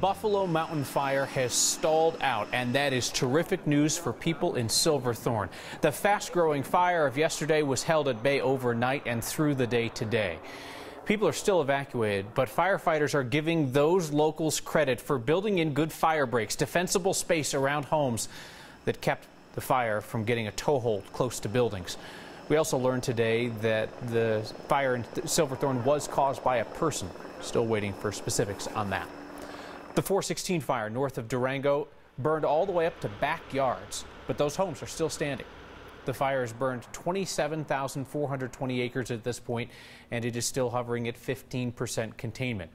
Buffalo Mountain Fire has stalled out, and that is terrific news for people in Silverthorne. The fast-growing fire of yesterday was held at bay overnight and through the day today. People are still evacuated, but firefighters are giving those locals credit for building in good fire breaks, defensible space around homes that kept the fire from getting a toehold close to buildings. We also learned today that the fire in Silverthorne was caused by a person. Still waiting for specifics on that. The 416 fire north of Durango burned all the way up to backyards, but those homes are still standing. The fire has burned 27,420 acres at this point, and it is still hovering at 15% containment.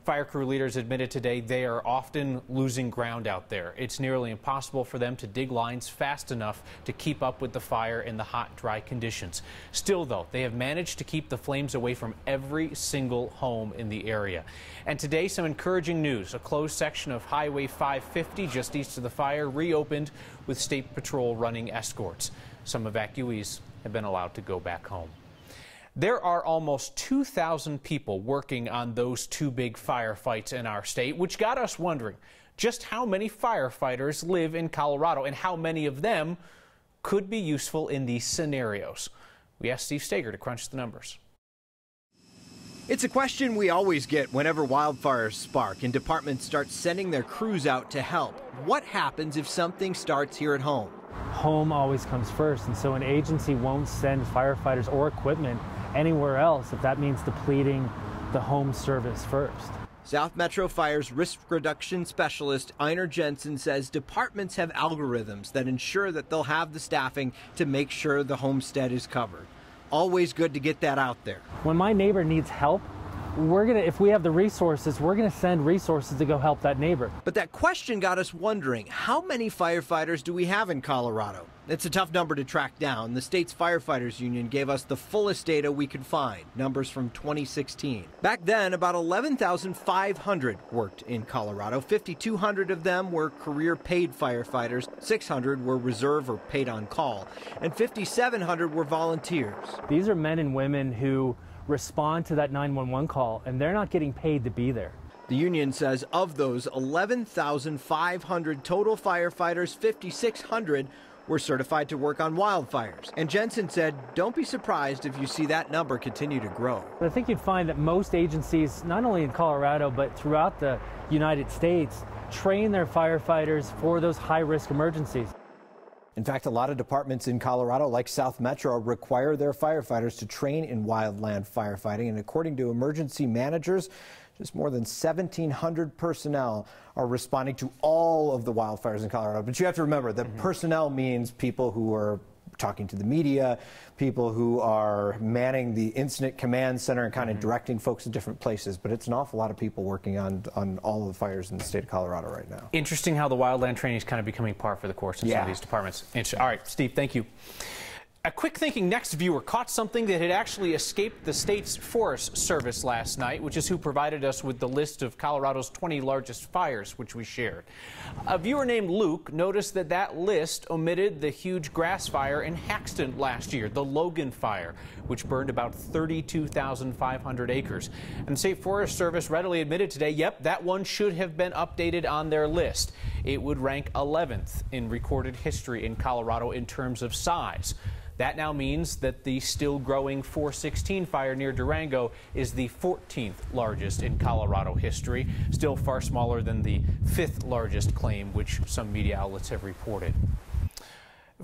Fire crew leaders admitted today they are often losing ground out there. It's nearly impossible for them to dig lines fast enough to keep up with the fire in the hot, dry conditions. Still, though, they have managed to keep the flames away from every single home in the area. And today, some encouraging news. A closed section of Highway 550 just east of the fire reopened with State Patrol running escorts. Some evacuees have been allowed to go back home. There are almost 2,000 people working on those two big firefights in our state, which got us wondering just how many firefighters live in Colorado and how many of them could be useful in these scenarios. We asked Steve Steger to crunch the numbers. It's a question we always get whenever wildfires spark and departments start sending their crews out to help. What happens if something starts here at home? Home always comes first, and so an agency won't send firefighters or equipment anywhere else if that means depleting the home service first. South Metro Fire's risk reduction specialist Einar Jensen says departments have algorithms that ensure that they'll have the staffing to make sure the homestead is covered. Always good to get that out there. When my neighbor needs help, if we have the resources, we're going to send resources to go help that neighbor. But that question got us wondering, how many firefighters do we have in Colorado? It's a tough number to track down. The state's firefighters union gave us the fullest data we could find, numbers from 2016. Back then, about 11,500 worked in Colorado. 5,200 of them were career paid firefighters, 600 were reserve or paid on call, and 5,700 were volunteers. These are men and women who respond to that 911 call, and they're not getting paid to be there. The union says of those 11,500 total firefighters, 5,600 were certified to work on wildfires. And Jensen said, don't be surprised if you see that number continue to grow. I think you'd find that most agencies, not only in Colorado, but throughout the United States, train their firefighters for those high-risk emergencies. In fact, a lot of departments in Colorado, like South Metro, require their firefighters to train in wildland firefighting. And according to emergency managers, just more than 1,700 personnel are responding to all of the wildfires in Colorado. But you have to remember that personnel means people who are talking to the media, people who are manning the incident command center and kind of directing folks to different places. But it's an awful lot of people working on all of the fires in the state of Colorado right now. Interesting how the wildland training is kind of becoming par for the course in some of these departments. All right, Steve, thank you. A quick thinking next viewer caught something that had actually escaped the state's Forest Service last night, which is who provided us with the list of Colorado's 20 largest fires, which we shared. A viewer named Luke noticed that that list omitted the huge grass fire in Haxton last year, the Logan Fire, which burned about 32,500 acres. And the State Forest Service readily admitted today, yep, that one should have been updated on their list. It would rank 11th in recorded history in Colorado in terms of size. That now means that the still growing 416 fire near Durango is the 14th largest in Colorado history, still far smaller than the 5th largest claim, which some media outlets have reported.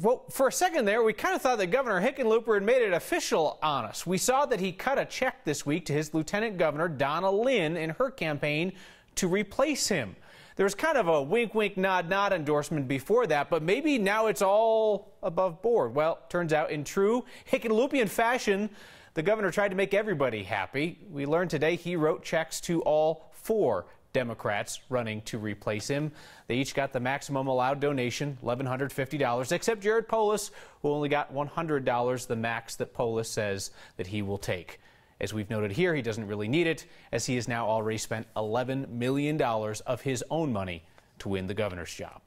Well, for a second there, we kind of thought that Governor Hickenlooper had made it official on us. We saw that he cut a check this week to his Lieutenant Governor, Donna Lynn, in her campaign to replace him. There was kind of a wink, wink, nod, nod endorsement before that, but maybe now it's all above board. Well, turns out in true Hickenloopian fashion, the governor tried to make everybody happy. We learned today he wrote checks to all 4 Democrats running to replace him. They each got the maximum allowed donation, $1,150, except Jared Polis, who only got $100, the max that Polis says that he will take. As we've noted here, he doesn't really need it, as he has now already spent $11 million of his own money to win the governor's job.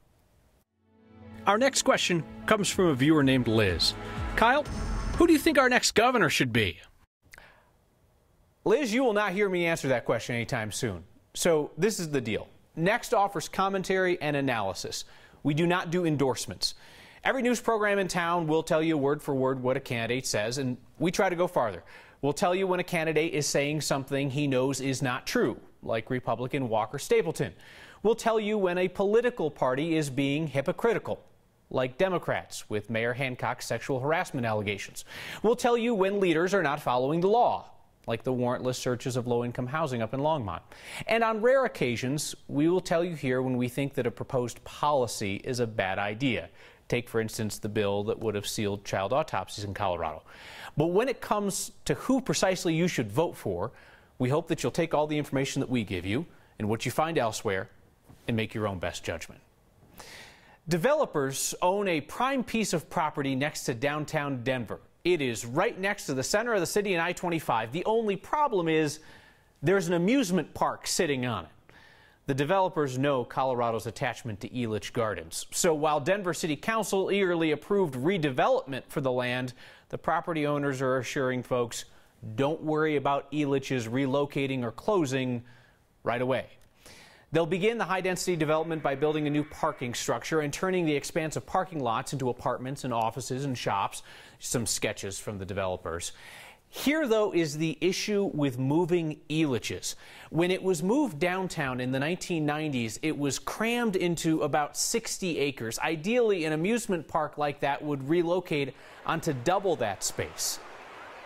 Our next question comes from a viewer named Liz. Kyle, who do you think our next governor should be? Liz, you will not hear me answer that question anytime soon. So this is the deal. Next offers commentary and analysis. We do not do endorsements. Every news program in town will tell you word for word what a candidate says, and we try to go farther. We'll tell you when a candidate is saying something he knows is not true, like Republican Walker Stapleton. We'll tell you when a political party is being hypocritical, like Democrats with Mayor Hancock's sexual harassment allegations. We'll tell you when leaders are not following the law, like the warrantless searches of low-income housing up in Longmont. And on rare occasions, we will tell you here when we think that a proposed policy is a bad idea. Take, for instance, the bill that would have sealed child autopsies in Colorado. But when it comes to who precisely you should vote for, we hope that you'll take all the information that we give you and what you find elsewhere and make your own best judgment. Developers own a prime piece of property next to downtown Denver. It is right next to the center of the city in I-25. The only problem is there's an amusement park sitting on it. The developers know Colorado's attachment to Elitch Gardens. So while Denver City Council eagerly approved redevelopment for the land, the property owners are assuring folks, don't worry about Elitch's relocating or closing right away. They'll begin the high-density development by building a new parking structure and turning the expansive parking lots into apartments and offices and shops. Some sketches from the developers. Here, though, is the issue with moving Elitch's. When it was moved downtown in the 1990s, it was crammed into about 60 acres. Ideally, an amusement park like that would relocate onto double that space.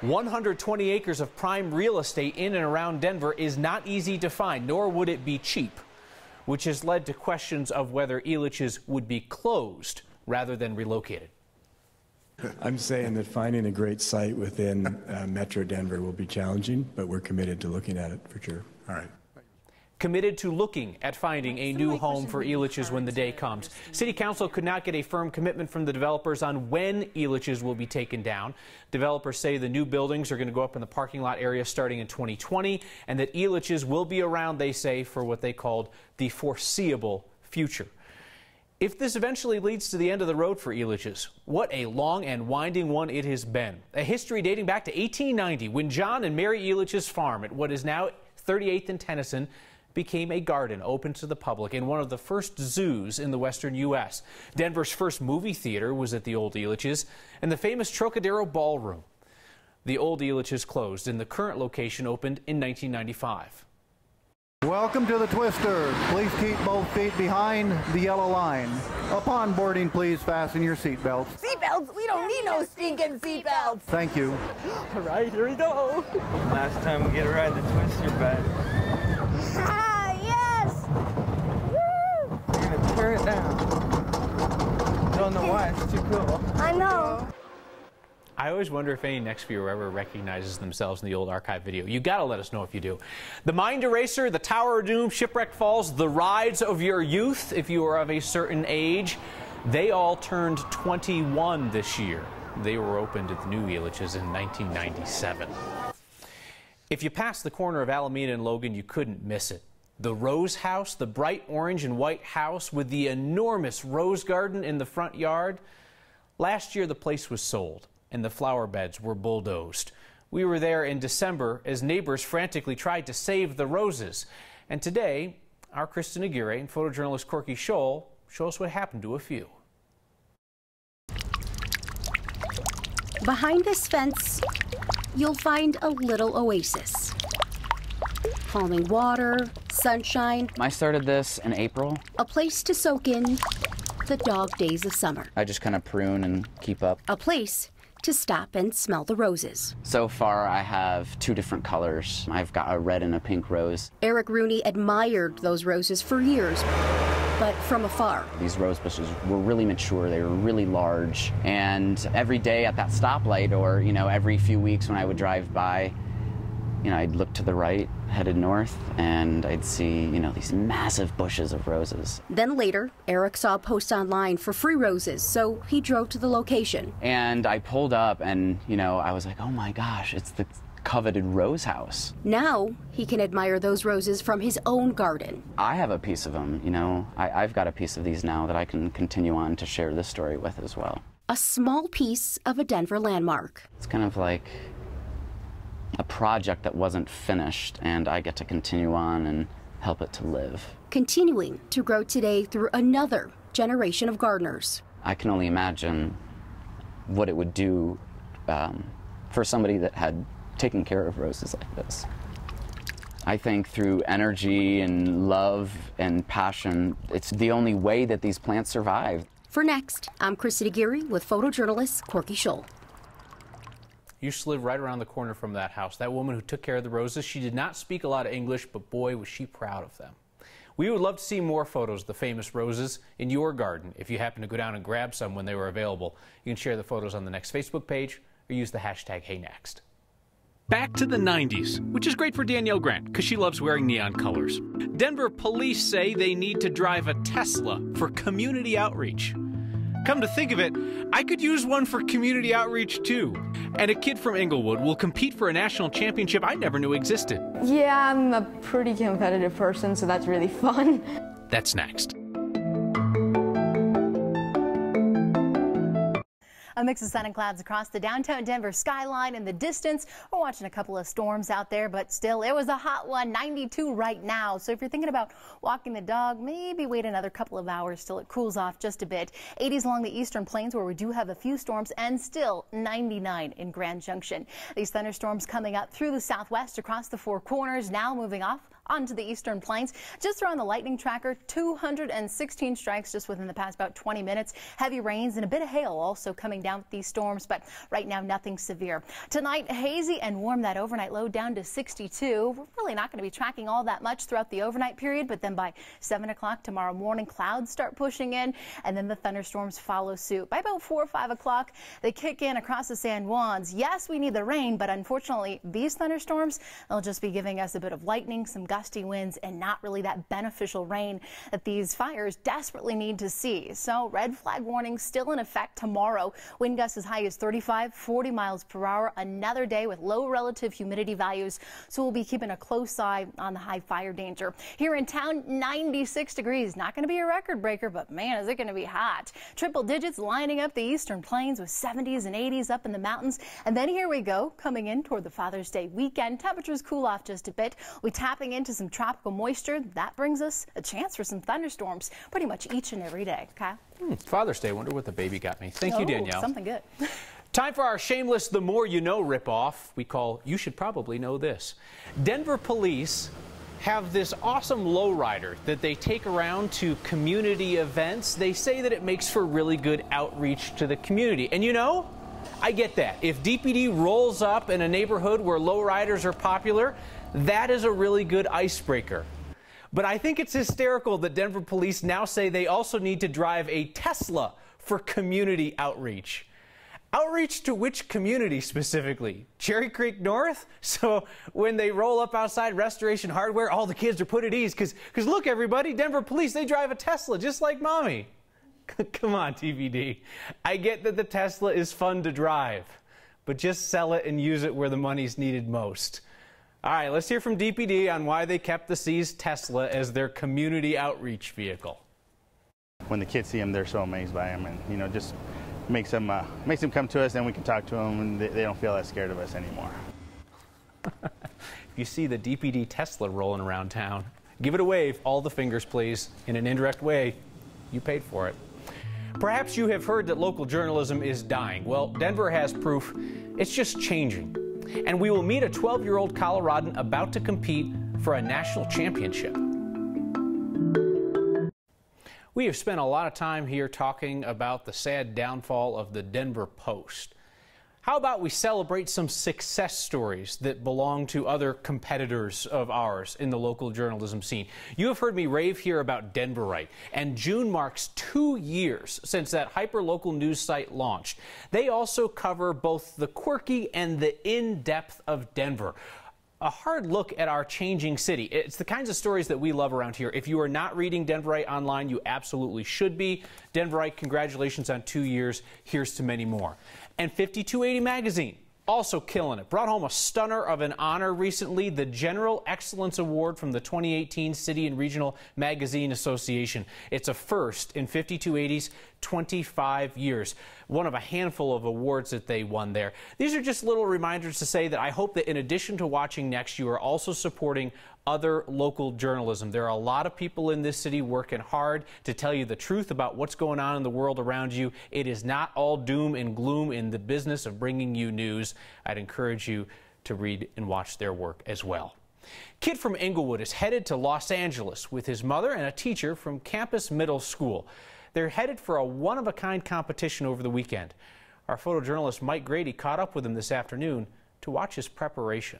120 acres of prime real estate in and around Denver is not easy to find, nor would it be cheap, which has led to questions of whether Elitch's would be closed rather than relocated. I'm saying that finding a great site within Metro Denver will be challenging, but we're committed to looking at it for sure. All right. Committed to looking at finding a new home for Elitch's when the day comes. City Council could not get a firm commitment from the developers on when Elitch's will be taken down. Developers say the new buildings are going to go up in the parking lot area starting in 2020, and that Elitch's will be around, they say, for what they called the foreseeable future. If this eventually leads to the end of the road for Elitch's, what a long and winding one it has been. A history dating back to 1890, when John and Mary Elitch's farm at what is now 38th and Tennyson became a garden open to the public and one of the first zoos in the western U.S. Denver's first movie theater was at the old Elitch's and the famous Trocadero Ballroom. The old Elitch's closed and the current location opened in 1995. Welcome to the Twister. Please keep both feet behind the yellow line. Upon boarding, please fasten your seatbelts. Seatbelts? We don't need no stinking seatbelts. Thank you. All right, here we go. Last time we get to ride the Twister, bed. Ah, yes! Woo! We're gonna tear it down. Don't know why, it's too cool. I know. I always wonder if any next viewer ever recognizes themselves in the old archive video. You gotta let us know if you do. The Mind Eraser, the Tower of Doom, Shipwreck Falls, the rides of your youth, if you are of a certain age, they all turned 21 this year. They were opened at the new Elitch's in 1997. If you passed the corner of Alameda and Logan, you couldn't miss it. The Rose House, the bright orange and white house with the enormous rose garden in the front yard. Last year, the place was sold and the flower beds were bulldozed. We were there in December as neighbors frantically tried to save the roses. And today, our Kristen Aguirre and photojournalist Corky Scholl show us what happened to a few. Behind this fence, you'll find a little oasis. Falling water, sunshine. I started this in April. A place to soak in the dog days of summer. I just kind of prune and keep up. A place to stop and smell the roses. So far, I have 2 different colors. I've got a red and a pink rose. Eric Rooney admired those roses for years, but from afar. These rose bushes were really mature, they were really large, and every day at that stoplight or, every few weeks when I would drive by, I'd look to the right, headed north, and I'd see, these massive bushes of roses. Then later, Eric saw a post online for free roses, so he drove to the location. And I pulled up and, I was like, oh my gosh, it's the coveted rose house. Now he can admire those roses from his own garden. I have a piece of them, I've got a piece of these now that I can continue on to share this story with as well. A small piece of a Denver landmark. It's kind of like a project that wasn't finished, and I get to continue on and help it to live. Continuing to grow today through another generation of gardeners. I can only imagine what it would do for somebody that had taken care of roses like this. I think through energy and love and passion, it's the only way that these plants survive. For Next, I'm Chrissy Geary with photojournalist Corky Scholl. Used to live right around the corner from that house. That woman who took care of the roses, she did not speak a lot of English, but boy, was she proud of them. We would love to see more photos of the famous roses in your garden. If you happen to go down and grab some when they were available, you can share the photos on the Next Facebook page or use the hashtag HeyNext. Back to the 90s, which is great for Danielle Grant because she loves wearing neon colors. Denver police say they need to drive a Tesla for community outreach. Come to think of it, I could use one for community outreach too. And a kid from Inglewood will compete for a national championship I never knew existed. Yeah, I'm a pretty competitive person, so that's really fun. That's next. A mix of sun and clouds across the downtown Denver skyline. In the distance, we're watching a couple of storms out there, but still, it was a hot one, 92 right now. So if you're thinking about walking the dog, maybe wait another couple of hours till it cools off just a bit. 80s along the eastern plains where we do have a few storms, and still 99 in Grand Junction. These thunderstorms coming up through the southwest across the Four Corners, now moving off onto the eastern plains. Just around the lightning tracker, 216 strikes just within the past about 20 minutes. Heavy rains and a bit of hail also coming down with these storms, but right now nothing severe. Tonight, hazy and warm, that overnight low down to 62. We're really not going to be tracking all that much throughout the overnight period, but then by 7 o'clock tomorrow morning, clouds start pushing in, and then the thunderstorms follow suit. By about 4 or 5 o'clock, they kick in across the San Juans. Yes, we need the rain, but unfortunately, these thunderstorms, they'll just be giving us a bit of lightning, some gusty winds, and not really that beneficial rain that these fires desperately need to see. So red flag warnings still in effect tomorrow. Wind gusts as high as 35, 40 miles per hour. Another day with low relative humidity values. So we'll be keeping a close eye on the high fire danger. Here in town, 96 degrees. Not going to be a record breaker, but man, is it going to be hot. Triple digits lining up the eastern plains with 70s and 80s up in the mountains. And then here we go, coming in toward the Father's Day weekend. Temperatures cool off just a bit. We're tapping into some tropical moisture. That brings us a chance for some thunderstorms pretty much each and every day. Okay? Father's Day. Wonder what the baby got me. Thank you, Danielle. Something good. Time for our shameless The More You Know ripoff. We call You Should Probably Know This. Denver police have this awesome lowrider that they take around to community events. They say that it makes for really good outreach to the community. And you know, I get that. If DPD rolls up in a neighborhood where lowriders are popular, that is a really good icebreaker. But I think it's hysterical that Denver police now say they also need to drive a Tesla for community outreach. Outreach to which community specifically? Cherry Creek North? So when they roll up outside Restoration Hardware, all the kids are put at ease because look, everybody, Denver police, they drive a Tesla just like mommy. Come on, TVD. I get that the Tesla is fun to drive, but just sell it and use it where the money's needed most. All right, let's hear from DPD on why they kept the seized Tesla as their community outreach vehicle. When the kids see him, they're so amazed by him, and you know, just makes them come to us, and we can talk to them, and they don't feel that scared of us anymore. If you see the DPD Tesla rolling around town, give it a wave. All the fingers, please. In an indirect way, you paid for it. Perhaps you have heard that local journalism is dying. Well, Denver has proof it's just changing. And we will meet a 12-year-old Coloradan about to compete for a national championship. We have spent a lot of time here talking about the sad downfall of the Denver Post. How about we celebrate some success stories that belong to other competitors of ours in the local journalism scene? You have heard me rave here about Denverite, and June marks 2 years since that hyper-local news site launched. They also cover both the quirky and the in-depth of Denver. A hard look at our changing city. It's the kinds of stories that we love around here. If you are not reading Denverite online, you absolutely should be. Denverite, congratulations on 2 years. Here's to many more. And 5280 Magazine, also killing it. Brought home a stunner of an honor recently, the General Excellence Award from the 2018 City and Regional Magazine Association. It's a first in 5280's 25 years. One of a handful of awards that they won there. These are just little reminders to say that I hope that in addition to watching Next, you are also supporting other local journalism. There are a lot of people in this city working hard to tell you the truth about what's going on in the world around you. It is not all doom and gloom in the business of bringing you news. I'd encourage you to read and watch their work as well. Kid from Inglewood is headed to Los Angeles with his mother and a teacher from Campus Middle School. They're headed for a one-of-a-kind competition over the weekend. Our photojournalist Mike Grady caught up with him this afternoon to watch his preparation.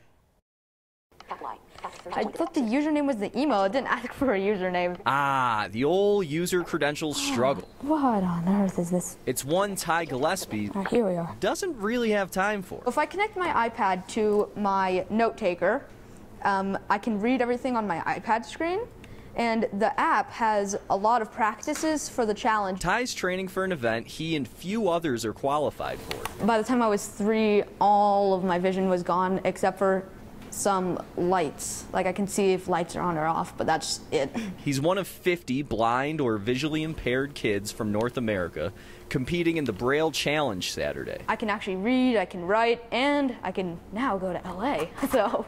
I thought the username was the email. It didn't ask for a username. Ah, the old user credentials struggle. What on earth is this? It's one Ty Gillespie Here we are. doesn't really have time for. If I connect my iPad to my note taker, I can read everything on my iPad screen. And the app has a lot of practices for the challenge. Ty's training for an event he and few others are qualified for. By the time I was 3, all of my vision was gone except for some lights. Like I can see if lights are on or off, but that's it. He's one of 50 blind or visually impaired kids from North America competing in the Braille Challenge Saturday. I can actually read, I can write, and I can now go to LA. So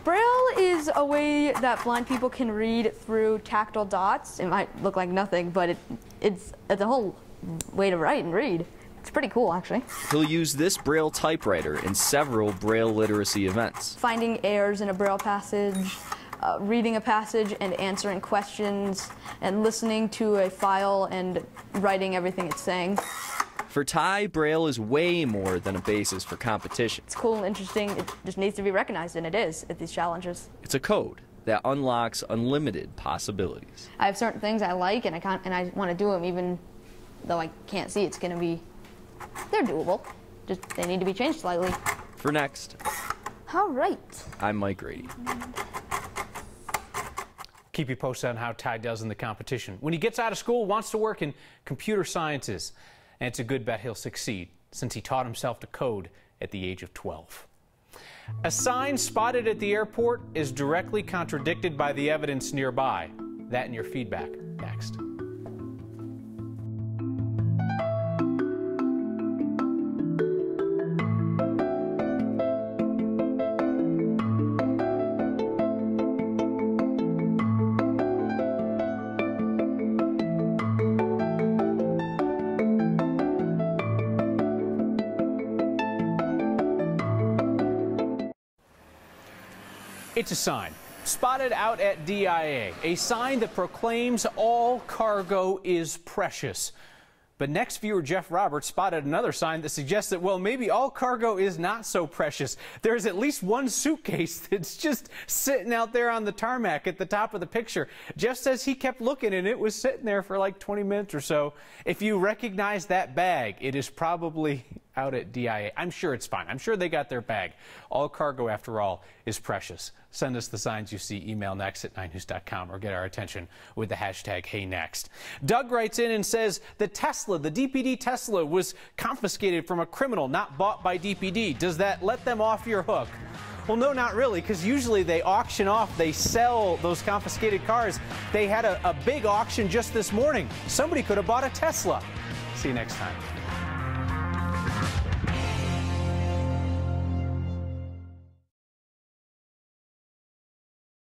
Braille is a way that blind people can read through tactile dots. It might look like nothing, but it's a whole way to write and read. It's pretty cool, actually. He'll use this Braille typewriter in several Braille literacy events. Finding errors in a Braille passage, reading a passage and answering questions, and listening to a file and writing everything it's saying. For Ty, Braille is way more than a basis for competition. It's cool and interesting. It just needs to be recognized, and it is at these challenges. It's a code that unlocks unlimited possibilities. I have certain things I like, and I want to do them, even though I can't see. It's going to be, they're doable. Just they need to be changed slightly. For Next, all right. I'm Mike Grady. Keep you posted on how Ty does in the competition. When he gets out of school, wants to work in computer sciences. And it's a good bet he'll succeed, since he taught himself to code at the age of 12. A sign spotted at the airport is directly contradicted by the evidence nearby. That and your feedback next. It's a sign spotted out at DIA, a sign that proclaims all cargo is precious. But next viewer Jeff Roberts spotted another sign that suggests that, well, maybe all cargo is not so precious. There's at least one suitcase that's just sitting out there on the tarmac at the top of the picture. Jeff says he kept looking and it was sitting there for like 20 minutes or so. If you recognize that bag, it is probably out at DIA. I'm sure it's fine. I'm sure they got their bag. All cargo, after all, is precious. Send us the signs you see. Email next@9news.com or get our attention with the hashtag HeyNext. Doug writes in and says the Tesla, the DPD Tesla, was confiscated from a criminal not bought by DPD. Does that let them off your hook? Well, no, not really, because usually they auction off, they sell those confiscated cars. They had a big auction just this morning. Somebody could have bought a Tesla. See you next time.